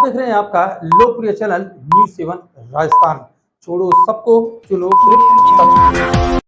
देख रहे हैं आपका लोकप्रिय चैनल न्यूज़ 7 राजस्थान। छोड़ो सबको, चलो सिर्फ सच।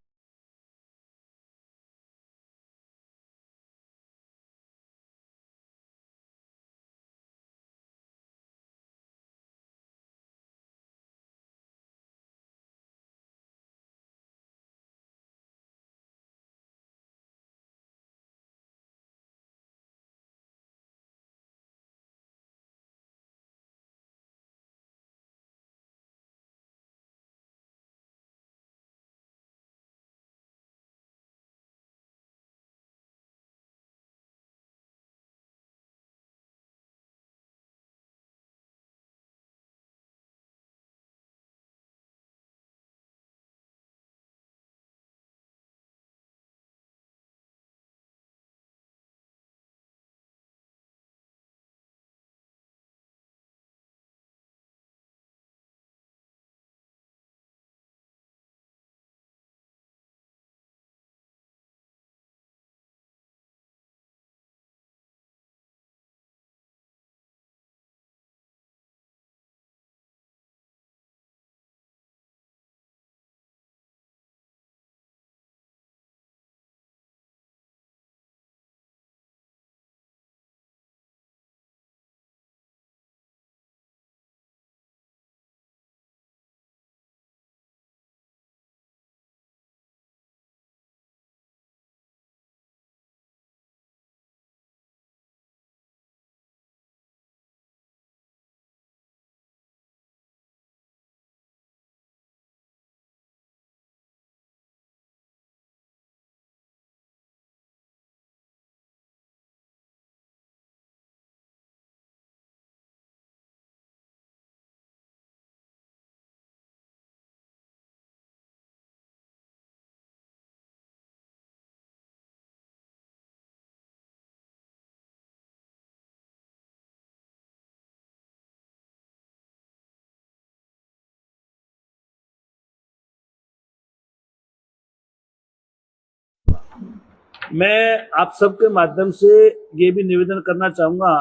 मैं आप सबके माध्यम से ये भी निवेदन करना चाहूंगा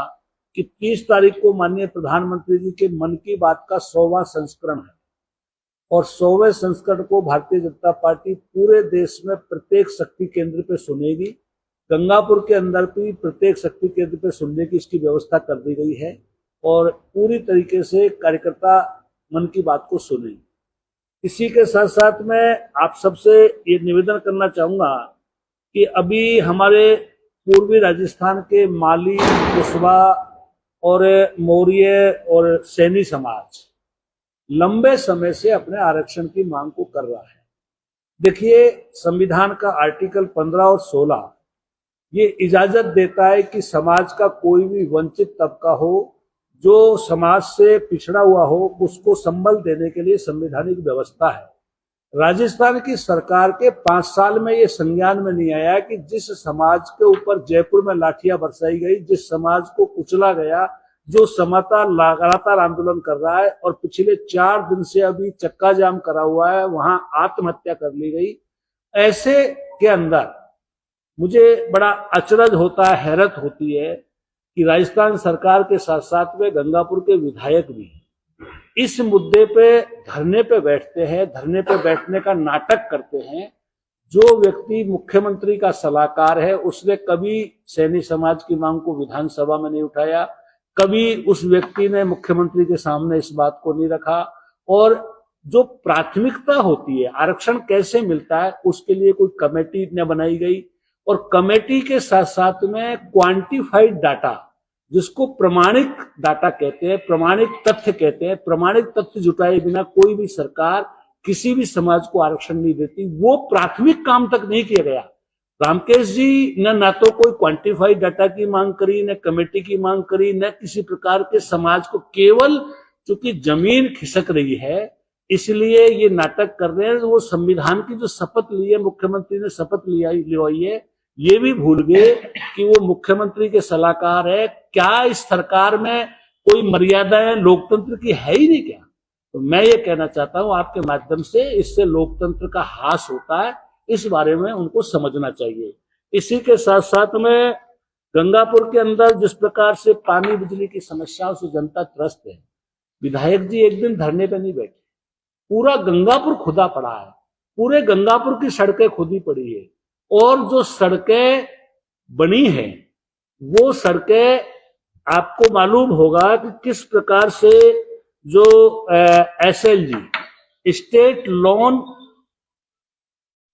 कि 30 तारीख को माननीय प्रधानमंत्री जी के मन की बात का 100वां संस्करण है और 100वें संस्करण को भारतीय जनता पार्टी पूरे देश में प्रत्येक शक्ति केंद्र पे सुनेगी। गंगापुर के अंदर भी प्रत्येक शक्ति केंद्र पे सुनने की इसकी व्यवस्था कर दी गई है और पूरी तरीके से कार्यकर्ता मन की बात को सुनेंगे। इसी के साथ साथ मैं आप सबसे ये निवेदन करना चाहूंगा कि अभी हमारे पूर्वी राजस्थान के माली, कुशवा और मौर्य और सैनी समाज लंबे समय से अपने आरक्षण की मांग को कर रहा है। देखिए, संविधान का आर्टिकल 15 और 16 ये इजाजत देता है कि समाज का कोई भी वंचित तबका हो, जो समाज से पिछड़ा हुआ हो, उसको संबल देने के लिए संवैधानिक व्यवस्था है। राजस्थान की सरकार के 5 साल में ये संज्ञान में नहीं आया कि जिस समाज के ऊपर जयपुर में लाठियां बरसाई गई, जिस समाज को कुचला गया, जो समाज लगातार आंदोलन कर रहा है और पिछले 4 दिन से अभी चक्का जाम करा हुआ है, वहां आत्महत्या कर ली गई। ऐसे के अंदर मुझे बड़ा अचरज होता है, हैरत होती है कि राजस्थान सरकार के साथ साथ में गंगापुर के विधायक भी इस मुद्दे पे धरने पे बैठते हैं, धरने पे बैठने का नाटक करते हैं। जो व्यक्ति मुख्यमंत्री का सलाहकार है, उसने कभी सैनी समाज की मांग को विधानसभा में नहीं उठाया, कभी उस व्यक्ति ने मुख्यमंत्री के सामने इस बात को नहीं रखा। और जो प्राथमिकता होती है, आरक्षण कैसे मिलता है, उसके लिए कोई कमेटी न बनाई गई और कमेटी के साथ साथ में क्वांटिफाइड डाटा, जिसको प्रमाणिक डाटा कहते हैं, प्रमाणिक तथ्य कहते हैं, प्रमाणिक तथ्य जुटाए बिना कोई भी सरकार किसी भी समाज को आरक्षण नहीं देती। वो प्राथमिक काम तक नहीं किया गया। रामकेश जी ने ना तो कोई क्वांटिफाइड डाटा की मांग करी, न कमेटी की मांग करी, न किसी प्रकार के समाज को, केवल चूंकि जमीन खिसक रही है इसलिए ये नाटक कर रहे हैं। वो संविधान की जो शपथ ली है, मुख्यमंत्री ने शपथ लिवाई है, ये भी भूल गए कि वो मुख्यमंत्री के सलाहकार है। क्या इस सरकार में कोई मर्यादाएं लोकतंत्र की है ही नहीं क्या? तो मैं ये कहना चाहता हूं आपके माध्यम से, इससे लोकतंत्र का ह्रास होता है, इस बारे में उनको समझना चाहिए। इसी के साथ साथ में गंगापुर के अंदर जिस प्रकार से पानी बिजली की समस्याओं से जनता त्रस्त है, विधायक जी एक दिन धरने पे नहीं बैठे, पूरा गंगापुर खुदा पड़ा है, पूरे गंगापुर की सड़कें खुदी पड़ी है। और जो सड़कें बनी है वो सड़कें आपको मालूम होगा कि किस प्रकार से जो SLG स्टेट लोन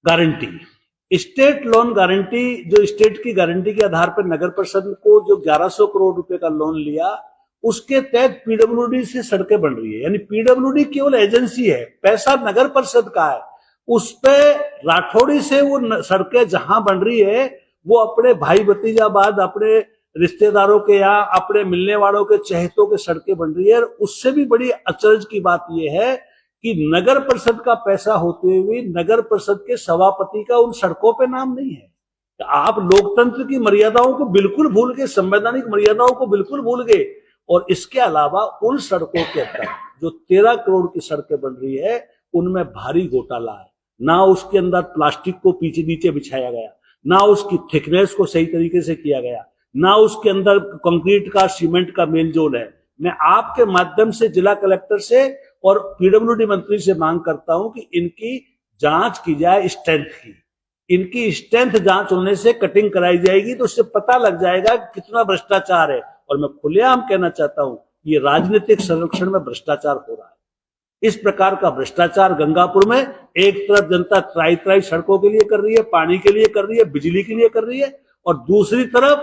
गारंटी जो स्टेट की गारंटी के आधार पर नगर परिषद को जो 1100 करोड़ रुपए का लोन लिया, उसके तहत पीडब्ल्यूडी से सड़कें बन रही है। यानी पीडब्ल्यूडी केवल एजेंसी है, पैसा नगर परिषद का है। उस पे राठौड़ी से वो सड़कें जहां बन रही है वो अपने भाई भतीजाबाद, अपने रिश्तेदारों के यहाँ, अपने मिलने वालों के चहेतों के सड़कें बन रही है। उससे भी बड़ी अचरज की बात यह है कि नगर परिषद का पैसा होते हुए नगर परिषद के सभापति का उन सड़कों पे नाम नहीं है। तो आप लोकतंत्र की मर्यादाओं को बिल्कुल भूल गए, संवैधानिक मर्यादाओं को बिल्कुल भूल गए। और इसके अलावा उन सड़कों के अंदर जो 13 करोड़ की सड़कें बन रही है उनमें भारी घोटाला है। ना उसके अंदर प्लास्टिक को पीछे नीचे बिछाया गया, ना उसकी थिकनेस को सही तरीके से किया गया, ना उसके अंदर कंक्रीट का सीमेंट का मेलजोल है। मैं आपके माध्यम से जिला कलेक्टर से और पीडब्ल्यूडी मंत्री से मांग करता हूं कि इनकी जांच की जाए, स्ट्रेंथ की। इनकी स्ट्रेंथ जांच होने से कटिंग कराई जाएगी तो उससे पता लग जाएगा कि कितना भ्रष्टाचार है। और मैं खुलेआम कहना चाहता हूं ये राजनीतिक संरक्षण में भ्रष्टाचार हो रहा है। इस प्रकार का भ्रष्टाचार गंगापुर में एक तरफ जनता त्राई सड़कों के लिए कर रही है, पानी के लिए कर रही है, बिजली के लिए कर रही है, और दूसरी तरफ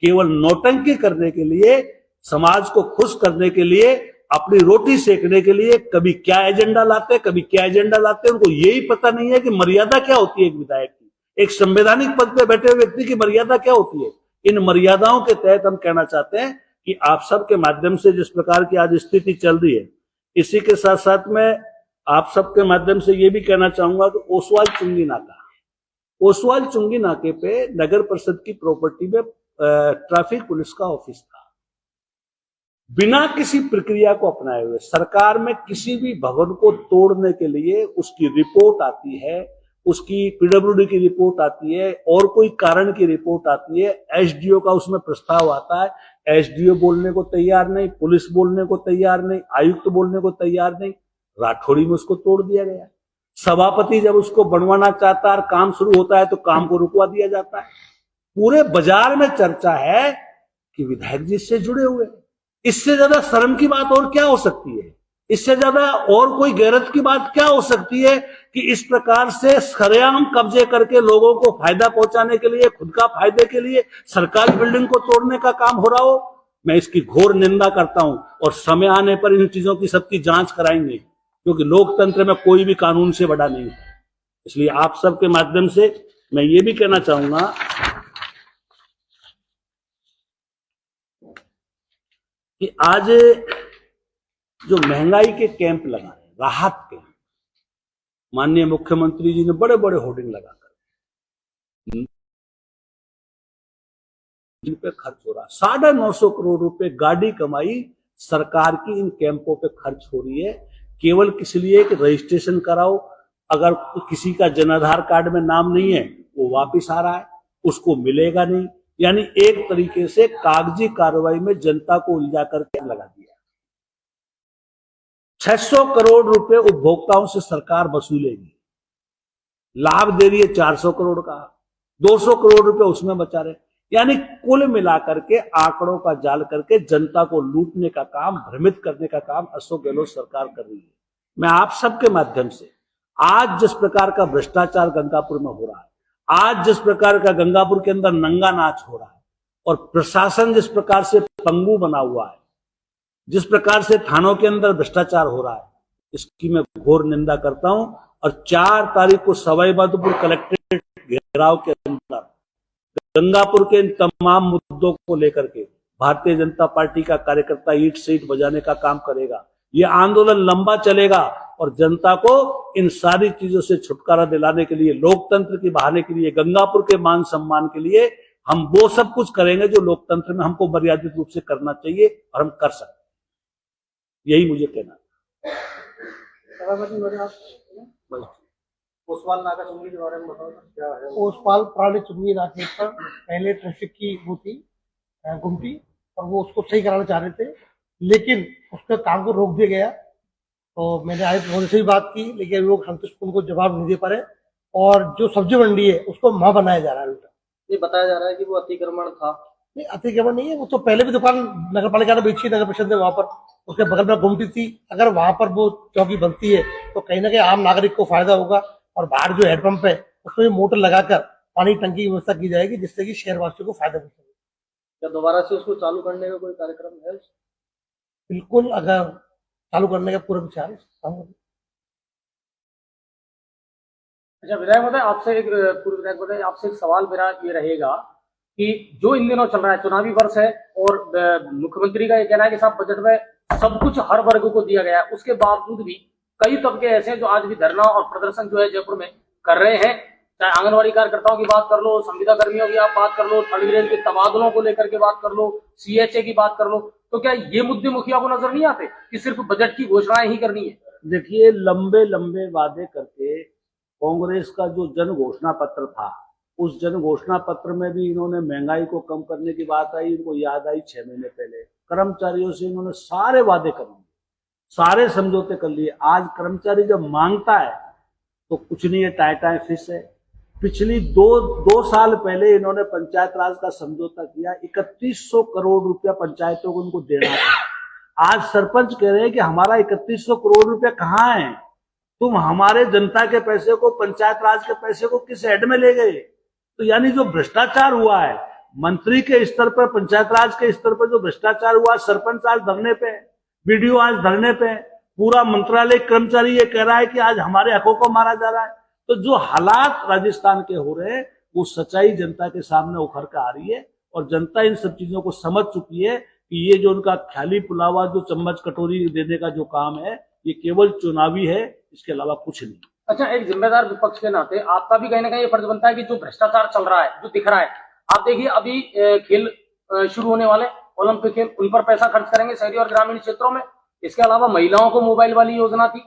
केवल नौटंकी करने के लिए, समाज को खुश करने के लिए, अपनी रोटी सेकने के लिए कभी क्या एजेंडा लाते, कभी क्या एजेंडा लाते। उनको यही पता नहीं है कि मर्यादा क्या होती है एक विधायक की, एक संवैधानिक पद पे बैठे हुए व्यक्ति की मर्यादा क्या होती है। इन मर्यादाओं के तहत हम कहना चाहते हैं कि आप सबके माध्यम से जिस प्रकार की आज स्थिति चल रही है, इसी के साथ साथ में आप सबके माध्यम से ये भी कहना चाहूंगा कि ओसवाल चुंगी नाके पे नगर परिषद की प्रॉपर्टी में ट्रैफिक पुलिस का ऑफिस था। बिना किसी प्रक्रिया को अपनाए हुए सरकार में किसी भी भवन को तोड़ने के लिए उसकी रिपोर्ट आती है, उसकी पीडब्ल्यूडी की रिपोर्ट आती है और कोई कारण की रिपोर्ट आती है, एसडीओ का उसमें प्रस्ताव आता है। एसडीओ बोलने को तैयार नहीं, पुलिस बोलने को तैयार नहीं, आयुक्त बोलने को तैयार नहीं, राठौड़ी में उसको तोड़ दिया गया। सभापति जब उसको बनवाना चाहता है, काम शुरू होता है तो काम को रुकवा दिया जाता है। पूरे बाजार में चर्चा है कि विधायक जी इससे जुड़े हुए। इससे ज्यादा शर्म की बात और क्या हो सकती है? इससे ज्यादा और कोई गैरत की बात क्या हो सकती है कि इस प्रकार से सरेआम कब्जे करके लोगों को फायदा पहुंचाने के लिए, खुद का फायदे के लिए सरकारी बिल्डिंग को तोड़ने का काम हो रहा हो? मैं इसकी घोर निंदा करता हूं और समय आने पर इन चीजों की सबकी जांच कराएंगे, क्योंकि लोकतंत्र में कोई भी कानून से बड़ा नहीं है। इसलिए आप सबके माध्यम से मैं ये भी कहना चाहूंगा कि आज जो महंगाई के कैंप लगाए, राहत कैंप, माननीय मुख्यमंत्री जी ने बड़े बड़े होर्डिंग लगाकर जिन पे खर्च हो रहा, 950 करोड़ रुपए गाड़ी कमाई सरकार की इन कैंपों पे खर्च हो रही है, केवल किस लिए कि रजिस्ट्रेशन कराओ। अगर किसी का जन आधार कार्ड में नाम नहीं है वो वापिस आ रहा है, उसको मिलेगा नहीं। यानी एक तरीके से कागजी कार्रवाई में जनता को उलझा करके लगा दिया। 600 करोड़ रुपए उपभोक्ताओं से सरकार वसूलेगी, लाभ दे रही है 400 करोड़ का, 200 करोड़ रुपए उसमें बचा रहे। यानी कुल मिलाकर के आंकड़ों का जाल करके जनता को लूटने का काम, भ्रमित करने का काम अशोक गहलोत सरकार कर रही है। मैं आप सबके माध्यम से आज जिस प्रकार का भ्रष्टाचार गंगापुर में हो रहा है, आज जिस प्रकार का गंगापुर के अंदर नंगा नाच हो रहा है और प्रशासन जिस प्रकार से पंगु बना हुआ है, जिस प्रकार से थानों के अंदर भ्रष्टाचार हो रहा है, इसकी मैं घोर निंदा करता हूं। और 4 तारीख को सवाईमाधोपुर कलेक्ट्रेट घेराव के अंदर गंगापुर के इन तमाम मुद्दों को लेकर के भारतीय जनता पार्टी का कार्यकर्ता ईंट सीट बजाने का काम करेगा। यह आंदोलन लंबा चलेगा और जनता को इन सारी चीजों से छुटकारा दिलाने के लिए, लोकतंत्र की बहाने के लिए, गंगापुर के मान सम्मान के लिए हम वो सब कुछ करेंगे जो लोकतंत्र में हमको मर्यादित रूप से करना चाहिए और हम कर सकते हैं। यही मुझे कहना ओसवाल नाका चुंगी के बारे में बताओ क्या है? ओसवाल प्राणी चुंगी नाके पर पहले ट्रैफिक की वो थी, गुमटी, और वो उसको सही कराना चाह रहे थे, लेकिन उसका काम को रोक दिया गया। तो मैंने आयुक्त महोदय से भी बात की, लेकिन वो संतुष्ट उनको जवाब नहीं दे पा रहे, और जो सब्जी मंडी है उसको वहां बनाया जा रहा है उल्टा। ये बताया जा रहा है कि वो अतिक्रमण था। नहीं, अतिक्रमण नहीं है, वो तो पहले भी दुकान नगर पालिका ने बेची, नगर परिषद ने वहां पर, उसके बगल में गुमटी थी। अगर वहां पर वो चौकी बनती है तो कहीं ना कहीं आम नागरिक को फायदा होगा, और बाहर जो हैंडपंप है उसमें मोटर लगाकर पानी टंकी की व्यवस्था की जाएगी, जिससे कि शहरवासियों को फायदा मिल सके। क्या दोबारा से उसको चालू करने का कोई कार्यक्रम है? बिल्कुल, अगर चालू करने का पूरा विचार है। अच्छा विधायक महोदय, आपसे एक पूर्व विधायक महोदय, आपसे एक सवाल मेरा ये रहेगा कि जो इन दिनों चल रहा है, चुनावी वर्ष है, और मुख्यमंत्री का ये कहना है कि साहब बजट में सब कुछ हर वर्ग को दिया गया है, उसके बावजूद भी कई तबके ऐसे हैं जो आज भी धरना और प्रदर्शन जो है जयपुर में कर रहे हैं। चाहे आंगनबाड़ी कार्यकर्ताओं की बात कर लो, संविदा कर्मियों की आप बात कर लो, थर्ड ग्रेड के तबादलों को लेकर के बात कर लो, CHA की बात कर लो, तो क्या ये मुद्दे मुखिया को नजर नहीं आते कि सिर्फ बजट की घोषणाएं ही करनी है? देखिए, लंबे लंबे वादे करके कांग्रेस का जो जन घोषणा पत्र था, उस जन घोषणा पत्र में भी इन्होंने महंगाई को कम करने की बात आई। इनको याद आई 6 महीने पहले कर्मचारियों से इन्होंने सारे वादे कर लिए, सारे समझौते कर लिए। आज कर्मचारी जब मांगता है तो कुछ नहीं है, टाई टाई फिश है। पिछली दो साल पहले इन्होंने पंचायत राज का समझौता किया, 3100 करोड़ रुपया पंचायतों को इनको देना था। आज सरपंच कह रहे हैं कि हमारा 3100 करोड़ रुपया कहाँ है, तुम हमारे जनता के पैसे को, पंचायत राज के पैसे को किस हेड में ले गए। तो यानी जो भ्रष्टाचार हुआ है मंत्री के स्तर पर, पंचायत राज के स्तर पर जो भ्रष्टाचार हुआ, सरपंच आज धरने पे, BDO आज धरने पे, पूरा मंत्रालय कर्मचारी ये कह रहा है कि आज हमारे हकों को मारा जा रहा है। तो जो हालात राजस्थान के हो रहे हैं वो सच्चाई जनता के सामने उखड़ कर आ रही है, और जनता इन सब चीजों को समझ चुकी है कि ये जो उनका ख्याली पुलावा, जो चम्मच कटोरी देने का जो काम है, ये केवल चुनावी है, इसके अलावा कुछ नहीं। अच्छा, एक जिम्मेदार विपक्ष के नाते आपका भी कहीं ना कहीं ये फर्ज बनता है कि जो भ्रष्टाचार चल रहा है, जो दिख रहा है, आप देखिए अभी खेल शुरू होने वाले, ओलंपिक खेल, उन पर पैसा खर्च करेंगे शहरी और ग्रामीण क्षेत्रों में। इसके अलावा महिलाओं को मोबाइल वाली योजना थी,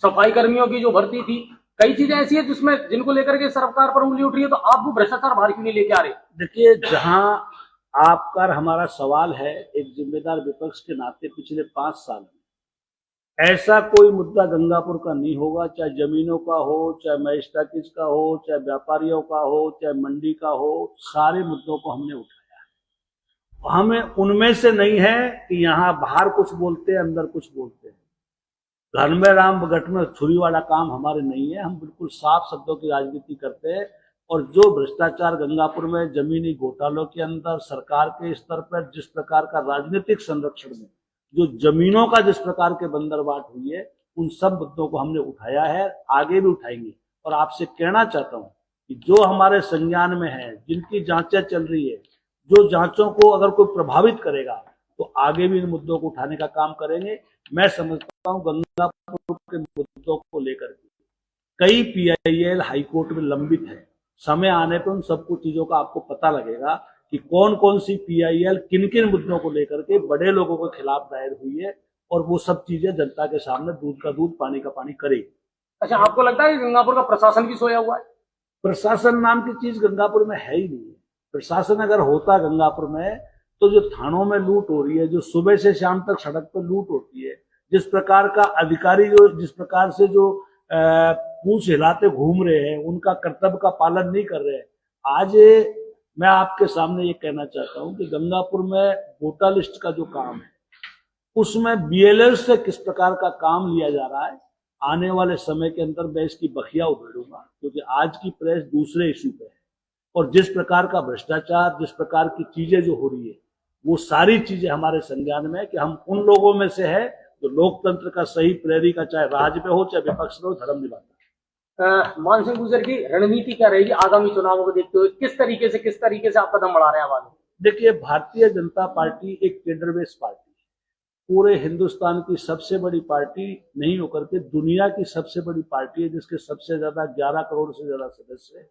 सफाई कर्मियों की जो भर्ती थी, कई चीजें ऐसी है जिसमें जिनको लेकर के सरकार पर उंगली उठ रही है, तो आप वो भ्रष्टाचार बाहर क्यों नहीं लेके आ रहे? देखिए, जहां आपका हमारा सवाल है, एक जिम्मेदार विपक्ष के नाते पिछले 5 साल में ऐसा कोई मुद्दा गंगापुर का नहीं होगा, चाहे जमीनों का हो, चाहे मैजिस्ट्रेट का हो, चाहे व्यापारियों का हो, चाहे मंडी का हो, सारे मुद्दों को हमने उठाया है। हमें उनमें से नहीं है कि यहाँ बाहर कुछ बोलते हैं, अंदर कुछ बोलते हैं। घर में राम गट में छुरी वाला काम हमारे नहीं है। हम बिल्कुल साफ शब्दों की राजनीति करते हैं, और जो भ्रष्टाचार गंगापुर में, जमीनी घोटालों के अंदर, सरकार के स्तर पर जिस प्रकार का राजनीतिक संरक्षण में जो जमीनों का जिस प्रकार के बंदरबाट हुई है, उन सब मुद्दों को हमने उठाया है, आगे भी उठाएंगे। और आपसे कहना चाहता हूं कि जो हमारे संज्ञान में है, जिनकी जांचें चल रही है, जो जांचों को अगर कोई प्रभावित करेगा तो आगे भी इन मुद्दों को उठाने का काम करेंगे। मैं समझता हूं गंगापुर के मुद्दों को लेकर के कई PIL हाईकोर्ट में लंबित है। समय आने पर उन सबको चीजों का आपको पता लगेगा कि कौन कौन सी PIL किन किन मुद्दों को लेकर के बड़े लोगों के खिलाफ दायर हुई है, और वो सब चीजें जनता के सामने दूध का दूध पानी का पानी करेगी। अच्छा, आपको लगता है कि गंगापुर का प्रशासन भी सोया हुआ है? प्रशासन नाम की चीज गंगापुर में है ही नहीं। प्रशासन अगर होता गंगापुर में, तो जो थानों में लूट हो रही है, जो सुबह से शाम तक सड़क पर लूट होती है, जिस प्रकार का अधिकारी जो जिस प्रकार से जो पूंछ हिलाते घूम रहे हैं, उनका कर्तव्य का पालन नहीं कर रहे हैं। आज मैं आपके सामने ये कहना चाहता हूं कि गंगापुर में वोटर लिस्ट का जो काम है, उसमें BLL से किस प्रकार का काम लिया जा रहा है, आने वाले समय के अंदर मैं इसकी बखिया उधेड़ूंगा, क्योंकि आज की प्रेस दूसरे इशू पे है। और जिस प्रकार का भ्रष्टाचार, जिस प्रकार की चीजें जो हो रही है, वो सारी चीजें हमारे संज्ञान में है कि हम उन लोगों में से है जो लोकतंत्र का सही प्रेरी का, चाहे राज में हो चाहे विपक्ष में हो, धर्म निभाता है। मान सिंह गुर्जर की रणनीति क्या रहेगी आगामी चुनावों को देखते हुए? किस तरीके से आप कदम बढ़ा रहे हैं आगे? देखिए, भारतीय जनता पार्टी एक केडर बेस्ड पार्टी है। पूरे हिंदुस्तान की सबसे बड़ी पार्टी नहीं होकर के दुनिया की सबसे बड़ी पार्टी है, जिसके सबसे ज्यादा 11 करोड़ से ज्यादा सदस्य है,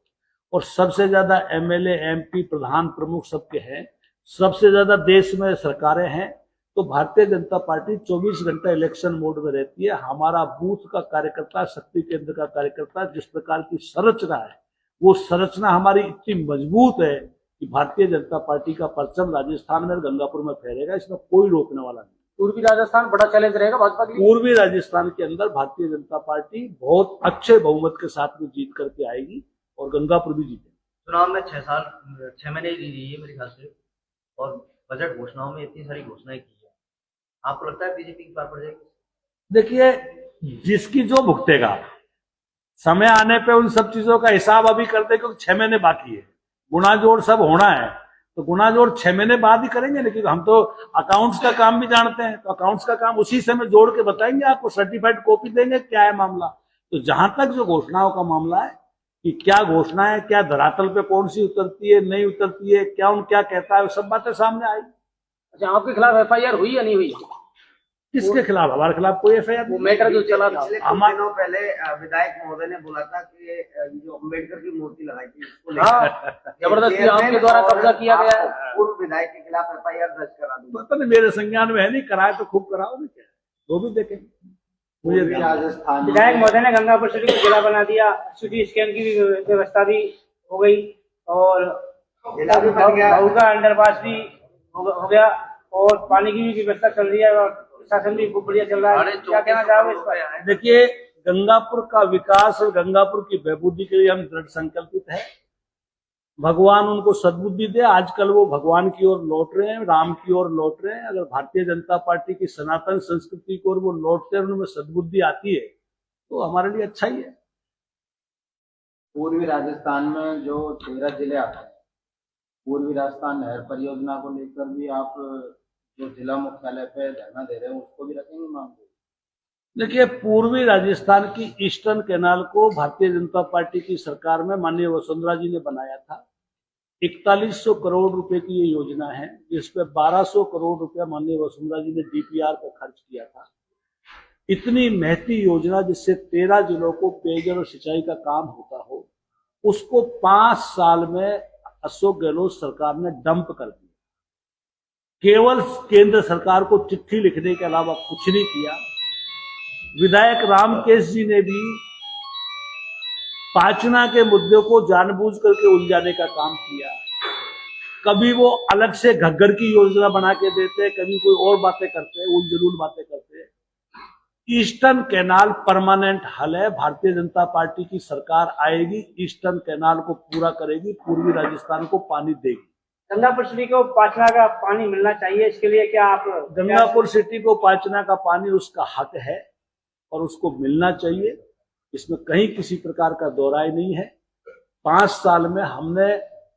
और सबसे ज्यादा MLA MP प्रधान प्रमुख सबके हैं, सबसे ज्यादा देश में सरकारें हैं। तो भारतीय जनता पार्टी 24 घंटा इलेक्शन मोड में रहती है। हमारा बूथ का कार्यकर्ता, शक्ति केंद्र का कार्यकर्ता, जिस प्रकार की संरचना है, वो संरचना हमारी इतनी मजबूत है कि भारतीय जनता पार्टी का परचम राजस्थान में और गंगापुर में फहरेगा, इसमें कोई रोकने वाला नहीं। पूर्वी राजस्थान बड़ा चैलेंज रहेगा भाजपा के लिए। पूर्वी राजस्थान के अंदर भारतीय जनता पार्टी बहुत अच्छे बहुमत के साथ में जीत करके आएगी और गंगापुर भी जीतेगी। चुनाव में 6 महीने ही रही है मेरे ख्याल से, और बजट घोषणाओं में इतनी सारी घोषणाएं की है, आपको लगता है बीजेपी की पार पड़ जाएगी? देखिए, जिसकी जो भुगतेगा, समय आने पे उन सब चीजों का हिसाब अभी करते, क्योंकि 6 महीने बाकी है, गुणा जोड़ सब होना है, तो गुणा जोड़ 6 महीने बाद ही करेंगे ना, क्योंकि हम तो अकाउंट्स का काम भी जानते हैं, तो अकाउंट्स का काम उसी समय जोड़ के बताएंगे आपको, सर्टिफाइड कॉपी देंगे क्या है मामला। तो जहां तक जो घोषणाओं का मामला है कि क्या घोषणा है, क्या धरातल पे कौन सी उतरती है, नहीं उतरती है, क्या कहता है, सब बातें सामने आई। अच्छा, आपके खिलाफ FIR हुई या नहीं हुई? किसके खिलाफ? हमारे खिलाफ कोई FIR? वो मैटर जो चला था, पिछले कुछ दिनों पहले विधायक महोदय ने बोला था कि जो अम्बेडकर की मूर्ति लगाई थी उसको लेकर जबरदस्ती आपके द्वारा कब्जा किया गया है। पूर्व विधायक के खिलाफ FIR दर्ज करा दूंगा। पता नहीं, मेरे संज्ञान में है नहीं, कराए तो खूब कराओ, नहीं क्या वो भी देखेंगे। मुझे राजस्थान विधायक महोदय ने गंगापुर सिटी को जिला बना दिया, सिटी स्कैन की भी व्यवस्था भी हो गई, और का अंडरपास भी हो गया, और पानी की भी व्यवस्था चल रही है, और शासन भी खूब बढ़िया चल रहा है। क्या कहना चाहोगे इस पर? देखिए, गंगापुर का विकास और गंगापुर की बहबूदी के लिए हम दृढ़ संकल्पित है। भगवान उनको सद्बुद्धि दे, आजकल वो भगवान की ओर लौट रहे हैं, राम की ओर लौट रहे हैं। अगर भारतीय जनता पार्टी की सनातन संस्कृति की ओर वो लौटते हैं, उनमें सद्बुद्धि आती है, तो हमारे लिए अच्छा ही है। पूर्वी राजस्थान में जो 13 जिले आते हैं, पूर्वी राजस्थान नहर परियोजना को लेकर भी आप जो जिला मुख्यालय पे धरना दे रहे हैं उसको भी रखेंगे मांग? देखिए, पूर्वी राजस्थान की ईस्टर्न कैनाल को भारतीय जनता पार्टी की सरकार में माननीय वसुंधरा जी ने बनाया था। 4100 करोड़ रुपए की ये योजना है, जिसपे 1200 करोड़ रुपया माननीय वसुंधरा जी ने DPR पर खर्च किया था। इतनी महती योजना, जिससे 13 जिलों को पेयजल और सिंचाई का काम होता हो, उसको 5 साल में अशोक गहलोत सरकार ने डंप कर दिया। केवल केंद्र सरकार को चिट्ठी लिखने के अलावा कुछ नहीं किया। विधायक रामकेश जी ने भी पाचना के मुद्दे को जानबूझ करके उलझाने का काम किया। कभी वो अलग से घग्गर की योजना बना के देते, कभी कोई और बातें करते, उलझुल बातें करते। ईस्टर्न कैनाल परमानेंट हल है। भारतीय जनता पार्टी की सरकार आएगी, ईस्टर्न कैनाल को पूरा करेगी, पूर्वी राजस्थान को पानी देगी। गंगापुर सिटी को पाचना का पानी मिलना चाहिए, इसके लिए क्या आप? गंगापुर सिटी को पाचना का पानी उसका हक है और उसको मिलना चाहिए, इसमें कहीं किसी प्रकार का दोहराई नहीं है। 5 साल में हमने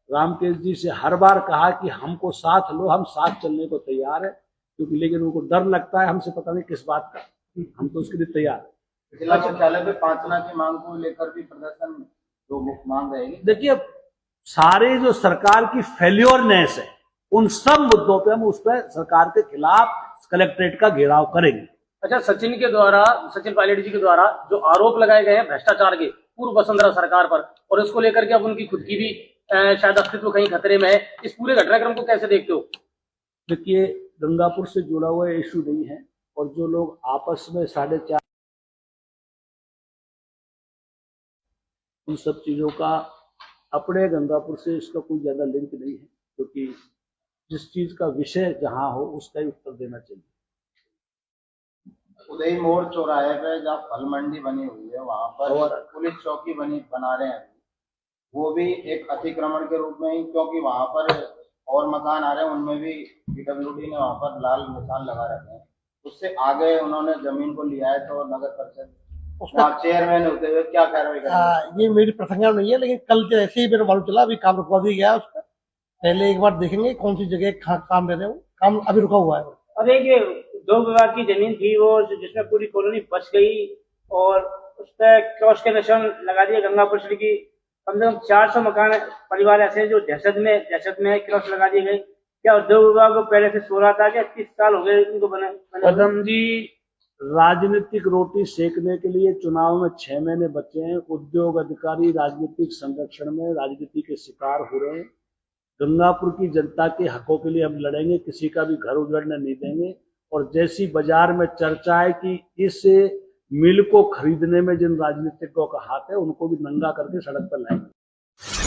रामकेश जी से हर बार कहा कि हमको साथ लो, हम साथ चलने को तैयार है, क्योंकि लेकिन उनको डर लगता है हमसे, पता नहीं किस बात का, हम तो उसके लिए तैयार है। जिला मुख्यालय पे पाचना की मांग को लेकर भी प्रदर्शन जो मुख्य मांग रहेगी? देखिए, सारे जो सरकार की फेल्योरनेस है, उन सब मुद्दों पे हम उस पर सरकार के खिलाफ कलेक्ट्रेट का घेराव करेंगे। अच्छा, सचिन पायलट जी के द्वारा जो आरोप लगाए गए हैं भ्रष्टाचार के पूर्व वसुंधरा सरकार पर, और इसको लेकर के अब उनकी खुद की भी शायद अस्तित्व कहीं खतरे में है, इस पूरे घटनाक्रम को कैसे देखते हो? देखिए, गंगापुर से जुड़ा हुआ इशू नहीं है, और जो लोग आपस में 4.5 उन सब चीजों का अपने गंगापुर से इसका कोई ज्यादा लिंक नहीं है, क्योंकि जिस चीज का विषय जहां हो उसका ही उत्तर देना चाहिए। उदय मोड़ चौराहे पे जहाँ फल मंडी बनी हुई है, वहां पर पुलिस चौकी बना रहे हैं, वो भी एक अतिक्रमण के रूप में ही, क्योंकि वहां पर और मकान आ रहे हैं, उनमें भी PWD ने वहां पर लाल निशान लगा रखे हैं। उससे आगे उन्होंने जमीन को लिया है, तो नगर परिषद उसका चेयरमैन होते हुए क्या कार्रवाई करेंगे? ये मेरी प्रसंगा नहीं है, लेकिन कल जैसे ही मेरा मालूम चला, अभी काम रुकवा दिया गया उसका। पहले एक बार देखेंगे कौन सी जगह काम दे रहे हो, काम अभी रुका हुआ है। और एक 2 विभाग की जमीन थी वो, जिसमें पूरी कॉलोनी बच गई, और उस पर क्रॉस के निशान लगा दिए। गंगापुर सिटी की कम से कम 400 मकान परिवार ऐसे हैं जो दहशत में क्रॉस लगा दिए गए। क्या उद्योग विभाग को पहले से सो रहा था कि 30 साल हो गए इनको बने? कदम जी, राजनीतिक रोटी सेकने के लिए चुनाव में 6 महीने बचे हैं। उद्योग अधिकारी राजनीतिक संरक्षण में राजनीति के शिकार हो रहे हैं। गंगापुर की जनता के हकों के लिए हम लड़ेंगे, किसी का भी घर उजड़ने नहीं देंगे। और जैसी बाजार में चर्चा है कि इस मिल को खरीदने में जिन राजनीतिज्ञों का हाथ है, उनको भी नंगा करके सड़क पर लाएंगे।